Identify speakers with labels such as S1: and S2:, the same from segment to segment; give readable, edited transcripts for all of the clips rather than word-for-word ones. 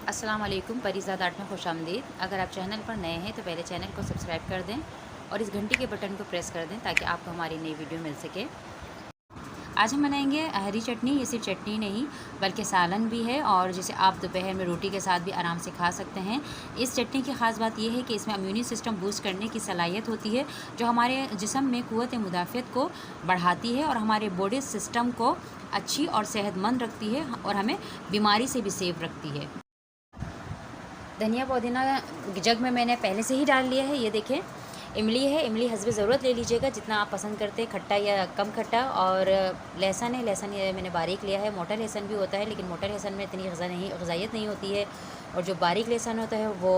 S1: अस्सलाम वालेकुम, परीज़ाद आर्ट में खुशामदीद। अगर आप चैनल पर नए हैं तो पहले चैनल को सब्सक्राइब कर दें और इस घंटी के बटन को प्रेस कर दें ताकि आपको हमारी नई वीडियो मिल सके। आज हम बनाएंगे हरी चटनी। ये सिर्फ चटनी नहीं बल्कि सालन भी है और जिसे आप दोपहर में रोटी के साथ भी आराम से खा सकते हैं। इस चटनी की ख़ास बात यह है कि इसमें इम्यूनी सिस्टम बूस्ट करने की सलाहियत होती है, जो हमारे जिस्म में क़ुव्वत मुदाफ़ियत को बढ़ाती है और हमारे बॉडी सिस्टम को अच्छी और सेहतमंद रखती है और हमें बीमारी से भी सेफ रखती है। धनिया पुदीना जग में मैंने पहले से ही डाल लिया है। ये देखें, इमली है, इमली हस्बे ज़रूरत ले लीजिएगा जितना आप पसंद करते हैं, खट्टा या कम खट्टा। और लहसुन है, लहसुन ये मैंने बारीक लिया है। मोटा लहसुन भी होता है लेकिन मोटा लहसुन में इतनी ग़िज़ाइयत नहीं होती है, और जो बारीक लहसुन होता है वो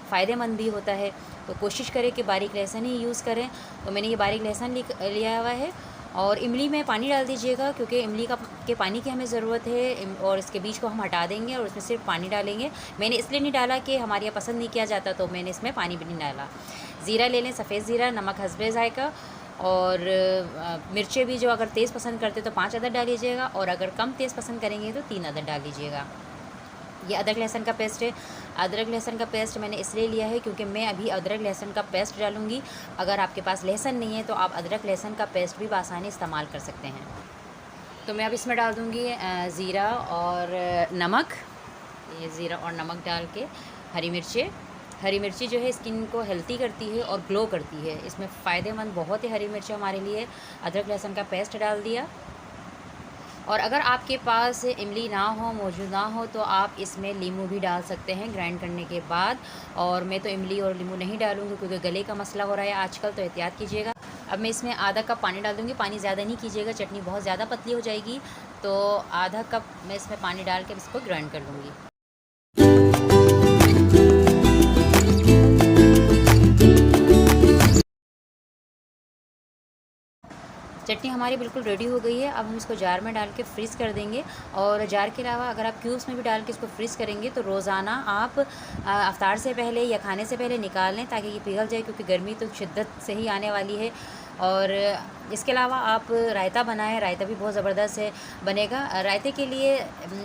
S1: फ़ायदेमंद भी होता है। तो कोशिश करें कि बारीक लहसुन ही यूज़ करें। तो मैंने ये बारीक लहसुन लिया हुआ है। और इमली में पानी डाल दीजिएगा क्योंकि इमली के पानी की हमें ज़रूरत है, और इसके बीज को हम हटा देंगे और उसमें सिर्फ पानी डालेंगे। मैंने इसलिए नहीं डाला कि हमारे यहाँ पसंद नहीं किया जाता, तो मैंने इसमें पानी भी नहीं डाला। ज़ीरा ले लें, सफ़ेद ज़ीरा, नमक हस्बे ज़ायक़ा, और मिर्चें भी जो अगर तेज़ पसंद करते तो 5 अदद डाल लीजिएगा, और अगर कम तेज़ पसंद करेंगे तो 3 अदद डाल लीजिएगा। ये अदरक लहसुन का पेस्ट है। अदरक लहसुन का पेस्ट मैंने इसलिए लिया है क्योंकि मैं अभी अदरक लहसुन का पेस्ट डालूँगी। अगर आपके पास लहसुन नहीं है तो आप अदरक लहसुन का पेस्ट भी बआसानी इस्तेमाल कर सकते हैं। तो मैं अब इसमें डाल दूँगी ज़ीरा और नमक। ये ज़ीरा और नमक डाल के हरी मिर्ची जो है स्किन को हेल्दी करती है और ग्लो करती है। इसमें फ़ायदेमंद बहुत है हरी मिर्च हमारे लिए। अदरक लहसुन का पेस्ट डाल दिया। और अगर आपके पास इमली ना हो, मौजूद ना हो, तो आप इसमें नींबू भी डाल सकते हैं ग्राइंड करने के बाद। और मैं तो इमली और नींबू नहीं डालूँगी क्योंकि गले का मसला हो रहा है आजकल, तो एहतियात कीजिएगा। अब मैं इसमें आधा कप पानी डाल दूँगी। पानी ज़्यादा नहीं कीजिएगा, चटनी बहुत ज़्यादा पतली हो जाएगी। तो आधा कप मैं इसमें पानी डाल के इसको ग्राइंड कर लूँगी। चटनी हमारी बिल्कुल रेडी हो गई है। अब हम इसको जार में डाल के फ्रीज़ कर देंगे। और जार के अलावा अगर आप क्यूब्स में भी डाल के इसको फ्रीज़ करेंगे तो रोज़ाना आप अफ्तार से पहले या खाने से पहले निकाल लें ताकि ये पिघल जाए, क्योंकि गर्मी तो शिद्दत से ही आने वाली है। और इसके अलावा आप रायता बनाएं, रायता भी बहुत ज़बरदस्त है बनेगा। रायते के लिए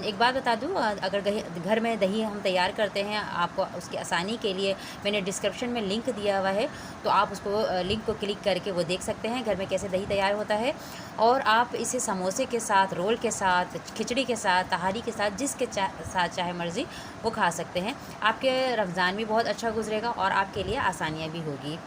S1: एक बात बता दूं, अगर घर में दही हम तैयार करते हैं, आपको उसकी आसानी के लिए मैंने डिस्क्रिप्शन में लिंक दिया हुआ है, तो आप उसको लिंक को क्लिक करके वो देख सकते हैं घर में कैसे दही तैयार होता है। और आप इसे समोसे के साथ, रोल के साथ, खिचड़ी के साथ, तहारी के साथ, जिसके साथ चाहे मर्ज़ी वो खा सकते हैं। आपके रमज़ान भी बहुत अच्छा गुजरेगा और आपके लिए आसानियाँ भी होगी।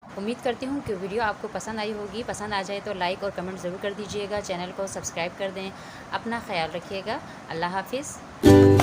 S1: उम्मीद करती हूँ कि वीडियो आपको पसंद आई होगी। पसंद आ जाए तो लाइक और कमेंट ज़रूर कर दीजिएगा। चैनल को सब्सक्राइब कर दें। अपना ख़याल रखिएगा। अल्लाह हाफ़िज़।